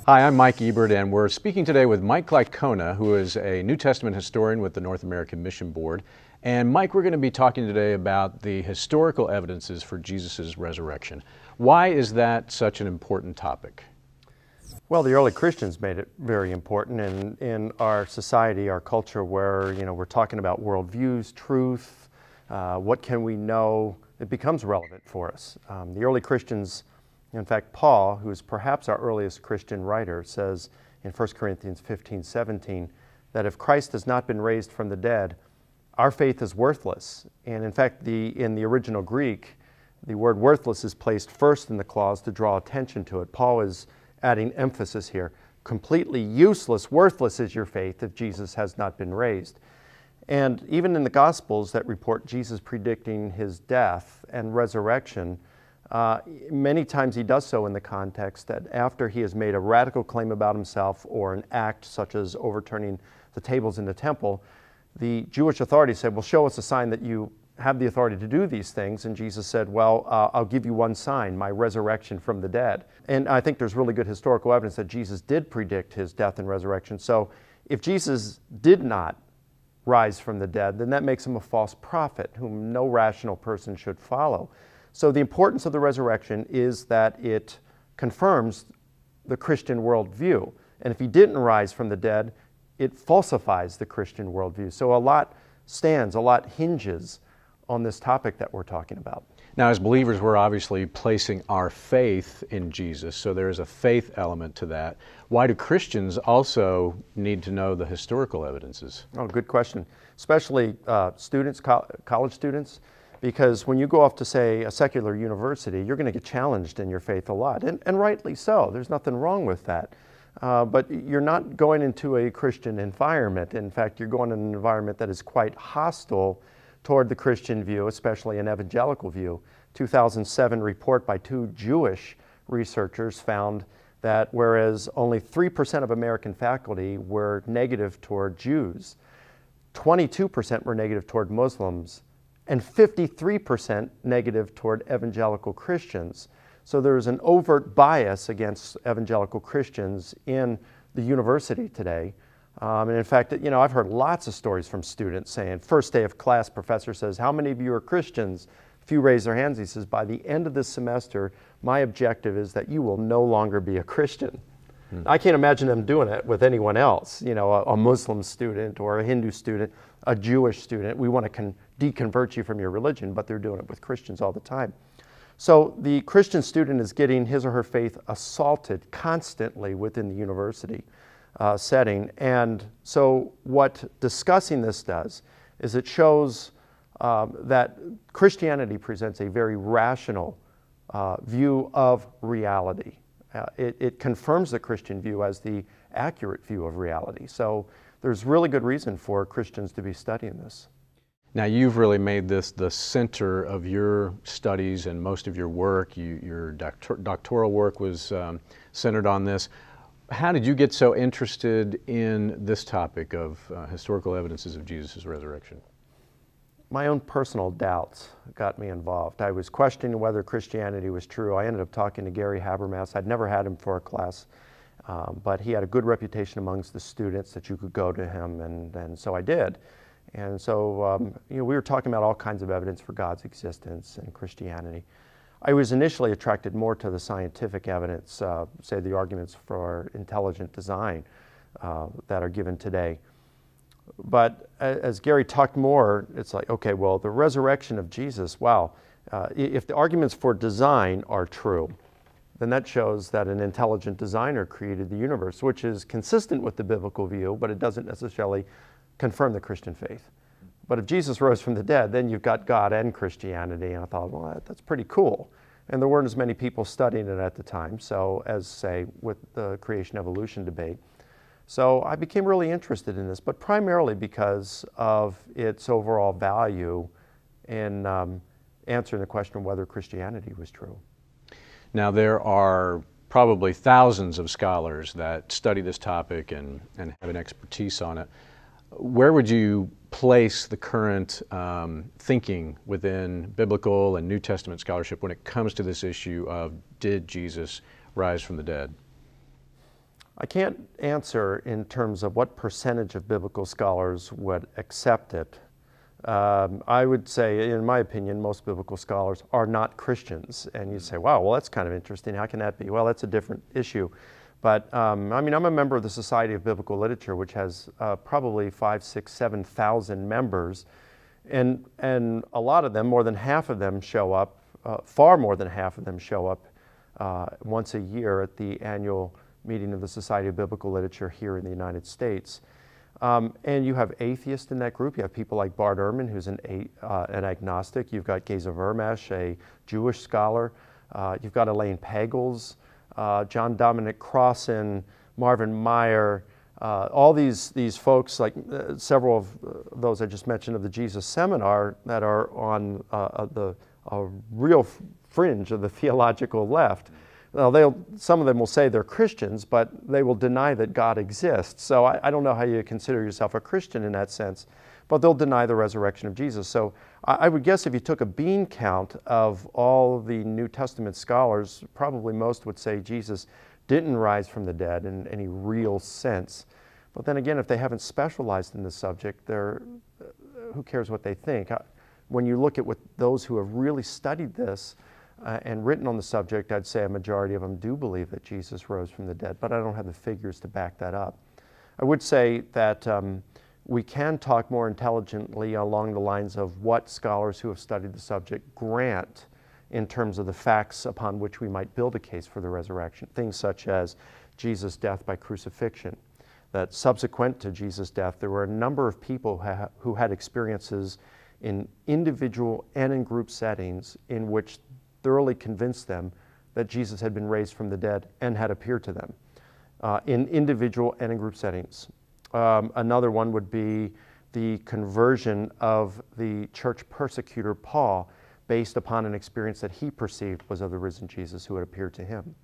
Hi, I'm Mike Ebert, and we're speaking today with Mike Glicona, who is a New Testament historian with the North American Mission Board. And Mike, we're going to be talking today about the historical evidences for Jesus' resurrection. Why is that such an important topic? Well, the early Christians made it very important in our society, our culture, where we're talking about worldviews, truth, what can we know. It becomes relevant for us. The early Christians, in fact, Paul, who is perhaps our earliest Christian writer, says in 1 Corinthians 15:17 that if Christ has not been raised from the dead, our faith is worthless. And in fact, in the original Greek, the word worthless is placed first in the clause to draw attention to it. Paul is adding emphasis here. Completely useless, worthless is your faith if Jesus has not been raised. And even in the Gospels that report Jesus predicting his death and resurrection, many times he does so in the context that after he has made a radical claim about himself or an act such as overturning the tables in the temple, the Jewish authorities said, well, show us a sign that you have the authority to do these things. And Jesus said, well, I'll give you one sign, my resurrection from the dead. And I think there's really good historical evidence that Jesus did predict his death and resurrection. So if Jesus did not rise from the dead, then that makes him a false prophet whom no rational person should follow. So the importance of the resurrection is that it confirms the Christian worldview. And if he didn't rise from the dead, it falsifies the Christian worldview. So a lot hinges on this topic that we're talking about. Now, as believers, we're obviously placing our faith in Jesus, so there is a faith element to that. Why do Christians also need to know the historical evidences? Oh, good question. Especially students, college students, because when you go off to, say, a secular university, you're going to get challenged in your faith a lot, and rightly so. There's nothing wrong with that. But you're not going into a Christian environment. In fact, you're going in an environment that is quite hostile toward the Christian view, especially an evangelical view. 2007 report by two Jewish researchers found that whereas only 3% of American faculty were negative toward Jews, 22% were negative toward Muslims, and 53% negative toward evangelical Christians. So there's an overt bias against evangelical Christians in the university today. And in fact, I've heard lots of stories from students saying, first day of class, professor says, how many of you are Christians? A few raise their hands. He says, by the end of this semester, my objective is that you will no longer be a Christian. I can't imagine them doing it with anyone else, a Muslim student or a Hindu student, a Jewish student. We want to deconvert you from your religion, but they're doing it with Christians all the time. So the Christian student is getting his or her faith assaulted constantly within the university setting. And so what discussing this does is it shows that Christianity presents a very rational view of reality. It confirms the Christian view as the accurate view of reality. So there's really good reason for Christians to be studying this. Now, you've really made this the center of your studies and most of your work. Your doctoral work was centered on this. How did you get so interested in this topic of historical evidences of Jesus' resurrection? My own personal doubts got me involved. I was questioning whether Christianity was true. I ended up talking to Gary Habermas. I'd never had him for a class, but he had a good reputation amongst the students that you could go to him, and so I did. And so we were talking about all kinds of evidence for God's existence and Christianity. I was initially attracted more to the scientific evidence, say the arguments for intelligent design that are given today. But as Gary talked more, it's like, okay, well, the resurrection of Jesus, wow, if the arguments for design are true, then that shows that an intelligent designer created the universe, which is consistent with the biblical view, but it doesn't necessarily confirm the Christian faith. But if Jesus rose from the dead, then you've got God and Christianity. And I thought, well, that's pretty cool. And there weren't as many people studying it at the time, so as, say, with the creation-evolution debate. So I became really interested in this, but primarily because of its overall value in answering the question of whether Christianity was true. Now, there are probably thousands of scholars that study this topic and have an expertise on it. Where would you place the current thinking within biblical and New Testament scholarship when it comes to this issue of did Jesus rise from the dead? I can't answer in terms of what percentage of biblical scholars would accept it. I would say, in my opinion, most biblical scholars are not Christians. And you say, wow, well, that's kind of interesting. How can that be? Well, that's a different issue. But I mean, I'm a member of the Society of Biblical Literature, which has probably 5,000, 6,000, 7,000 members. And a lot of them, more than half of them show up, far more than half of them show up once a year at the annual meeting of the Society of Biblical Literature here in the United States. And you have atheists in that group. You have people like Bart Ehrman, who's an agnostic. You've got Geza Vermesh, a Jewish scholar. You've got Elaine Pagels, John Dominic Crossan, Marvin Meyer, all these folks, like several of those I just mentioned of the Jesus Seminar, that are on the real fringe of the theological left. Now, some of them will say they're Christians, but they will deny that God exists. So I don't know how you consider yourself a Christian in that sense, but they'll deny the resurrection of Jesus. So I would guess if you took a bean count of all the New Testament scholars, probably most would say Jesus didn't rise from the dead in any real sense. But then again, if they haven't specialized in the subject, who cares what they think? When you look at those who have really studied this, and written on the subject, I'd say a majority of them do believe that Jesus rose from the dead, but I don't have the figures to back that up. I would say that we can talk more intelligently along the lines of what scholars who have studied the subject grant in terms of the facts upon which we might build a case for the resurrection. Things such as Jesus' death by crucifixion, that subsequent to Jesus' death, there were a number of people who had experiences in individual and in group settings in which thoroughly convinced them that Jesus had been raised from the dead and had appeared to them in individual and in group settings. Another one would be the conversion of the church persecutor Paul based upon an experience that he perceived was of the risen Jesus who had appeared to him.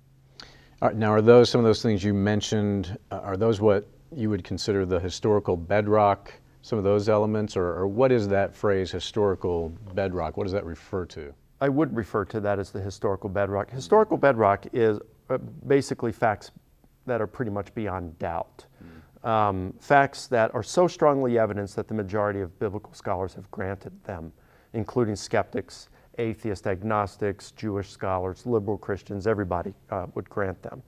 All right, now, are some of those things you mentioned, are those what you would consider the historical bedrock, some of those elements, or what is that phrase, historical bedrock? What does that refer to? I would refer to that as the historical bedrock. Historical bedrock is basically facts that are pretty much beyond doubt. Facts that are so strongly evidenced that the majority of biblical scholars have granted them, including skeptics, atheists, agnostics, Jewish scholars, liberal Christians, everybody would grant them.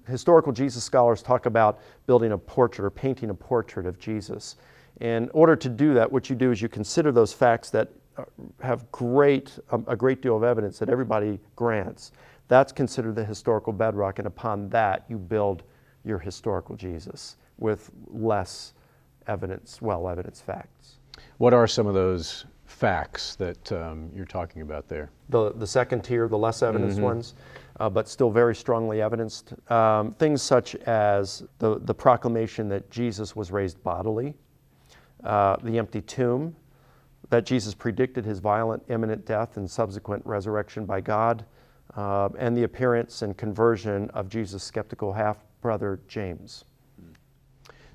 Historical Jesus scholars talk about building a portrait or painting a portrait of Jesus. In order to do that, what you do is you consider those facts that have a great deal of evidence that everybody grants. That's considered the historical bedrock, and upon that you build your historical Jesus with less evidence, well-evidenced facts. What are some of those facts that you're talking about there? The second tier, the less evidenced ones, but still very strongly evidenced. Things such as the proclamation that Jesus was raised bodily, the empty tomb, that Jesus predicted his violent, imminent death and subsequent resurrection by God, and the appearance and conversion of Jesus' skeptical half-brother James.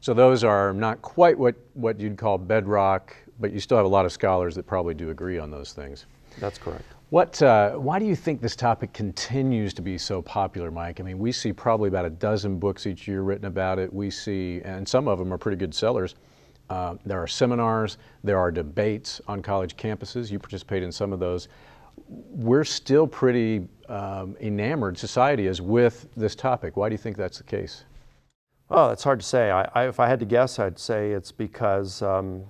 So those are not quite what you'd call bedrock, but you still have a lot of scholars that probably do agree on those things. That's correct. Why do you think this topic continues to be so popular, Mike? I mean, we see probably about a dozen books each year written about it. We see, and some of them are pretty good sellers. There are seminars, there are debates on college campuses. You participate in some of those. We're still pretty enamored, society is, with this topic. Why do you think that's the case? Oh, it's hard to say. If I had to guess, I'd say it's because,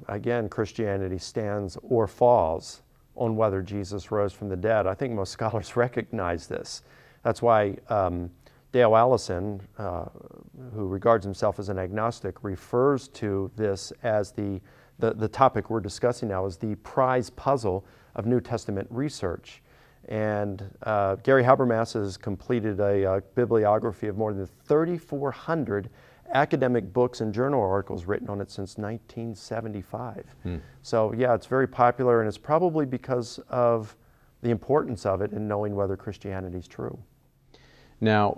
again, Christianity stands or falls on whether Jesus rose from the dead. I think most scholars recognize this. That's why Dale Allison, who regards himself as an agnostic, refers to this as the topic we're discussing now as the prize puzzle of New Testament research. And Gary Habermas has completed a bibliography of more than 3,400 academic books and journal articles written on it since 1975. So yeah, it's very popular, and it's probably because of the importance of it in knowing whether Christianity is true. Now,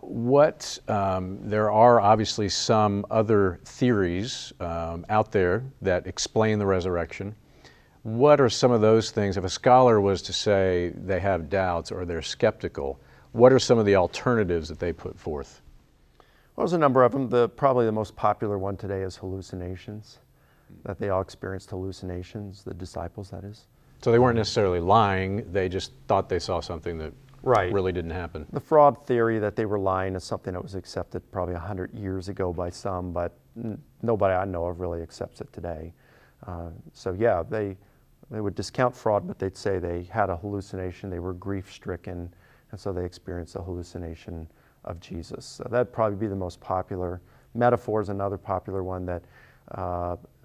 there are obviously some other theories out there that explain the resurrection. What are some of those things? If a scholar was to say they have doubts or they're skeptical, what are some of the alternatives that they put forth? Well, there's a number of them. Probably the most popular one today is hallucinations, that they all experienced hallucinations, the disciples, that is. So they weren't necessarily lying, they just thought they saw something that Right. really didn't happen. The fraud theory that they were lying is something that was accepted probably 100 years ago by some, but nobody I know of really accepts it today. So yeah, they would discount fraud, but they'd say they had a hallucination, they were grief-stricken, and so they experienced a hallucination of Jesus. So that'd probably be the most popular. Metaphor is another popular one, that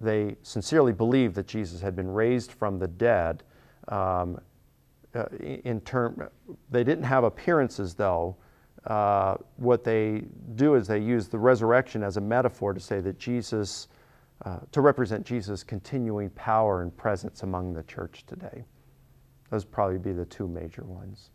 they sincerely believed that Jesus had been raised from the dead. They didn't have appearances though. What they do is they use the resurrection as a metaphor to say that Jesus, to represent Jesus' continuing power and presence among the church today. Those probably be the two major ones.